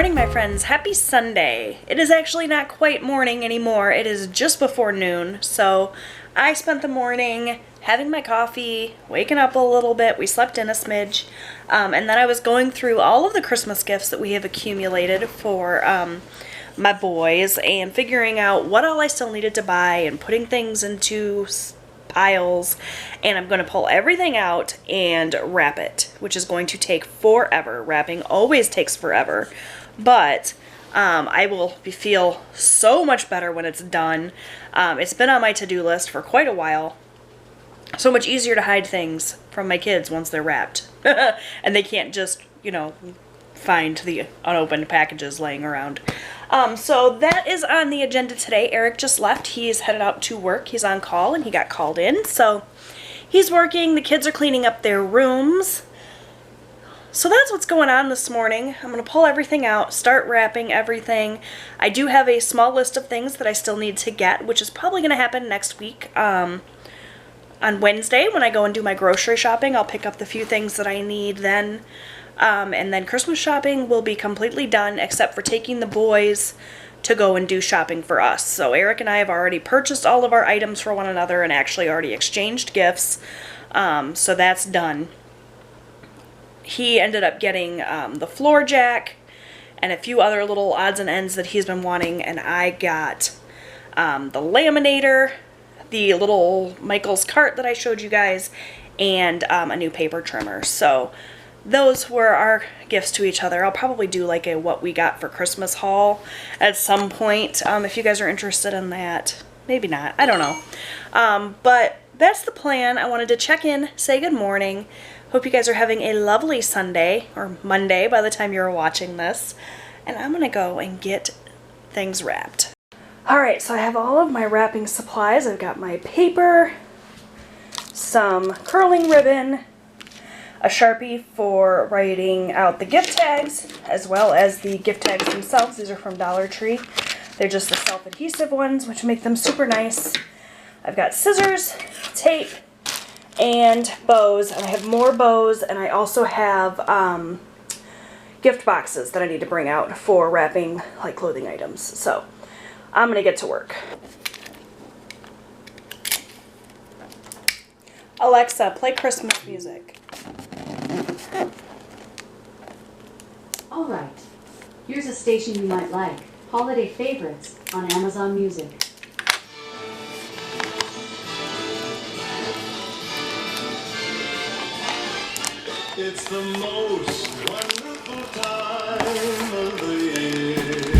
morning, my friends. Happy Sunday. It is actually not quite morning anymore. It is just before noon. So I spent the morning having my coffee, waking up a little bit. We slept in a smidge. And then I was going through all of the Christmas gifts that we have accumulated for my boys and figuring out what all I still needed to buy and putting things into piles, and I'm going to pull everything out and wrap it, which is going to take forever. Wrapping always takes forever, but I will feel so much better when it's done. It's been on my to-do list for quite a while. So much easier to hide things from my kids once they're wrapped and they can't just, find the unopened packages laying around. So that is on the agenda today. Eric just left. He's headed out to work. He's on call and he got called in. So he's working. The kids are cleaning up their rooms. So that's what's going on this morning. I'm going to pull everything out, start wrapping everything. I do have a small list of things that I still need to get, which is probably going to happen next week. On Wednesday when I go and do my grocery shopping, I'll pick up the few things that I need then. And then Christmas shopping will be completely done except for taking the boys to go and do shopping for us. So Eric and I have already purchased all of our items for one another and actually already exchanged gifts. So that's done. He ended up getting the floor jack and a few other little odds and ends that he's been wanting, and I got the laminator, the little Michael's cart that I showed you guys, and a new paper trimmer. So those were our gifts to each other. I'll probably do like a what we got for Christmas haul at some point, if you guys are interested in that. Maybe not. I don't know. But that's the plan. I wanted to check in, say good morning. Hope you guys are having a lovely Sunday, or Monday by the time you're watching this. And I'm going to go and get things wrapped. Alright, so I have all of my wrapping supplies. I've got my paper, some curling ribbon, a Sharpie for writing out the gift tags, as well as the gift tags themselves. These are from Dollar Tree. They're just the self-adhesive ones, which make them super nice. I've got scissors, tape, and bows. And I have more bows, and I also have gift boxes that I need to bring out for wrapping like clothing items. So I'm going to get to work. Alexa, play Christmas music. All right, here's a station you might like. Holiday Favorites on Amazon Music. It's the most wonderful time of the year.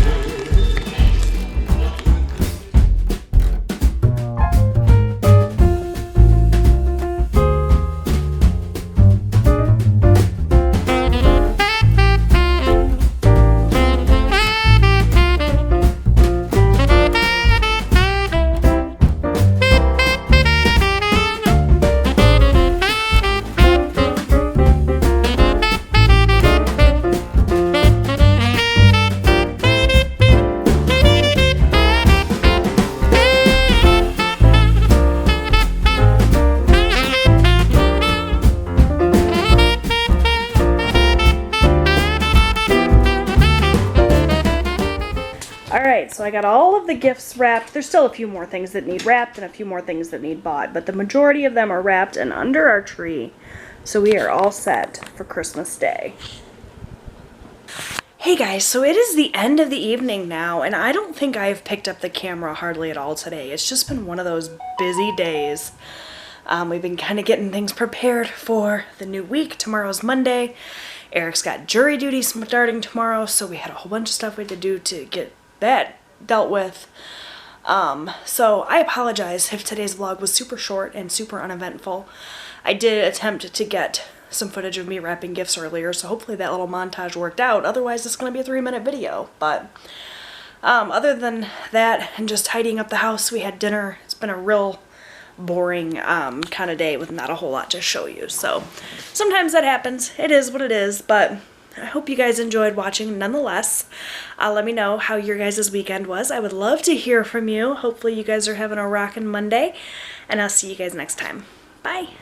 Alright, so I got all of the gifts wrapped. There's still a few more things that need wrapped and a few more things that need bought, but the majority of them are wrapped and under our tree. So we are all set for Christmas Day. Hey guys, so it is the end of the evening now, and I don't think I've picked up the camera hardly at all today. It's just been one of those busy days. We've been kind of getting things prepared for the new week. Tomorrow's Monday. Eric's got jury duty starting tomorrow, so we had a whole bunch of stuff we had to do to get that dealt with. So I apologize if today's vlog was super short and super uneventful. I did attempt to get some footage of me wrapping gifts earlier, so hopefully that little montage worked out. Otherwise it's going to be a 3-minute video. But other than that and just tidying up the house, we had dinner. It's been a real boring kind of day with not a whole lot to show you. So sometimes that happens. It is what it is, but I hope you guys enjoyed watching nonetheless. Let me know how your guys' weekend was. I would love to hear from you. Hopefully you guys are having a rockin' Monday, and I'll see you guys next time. Bye!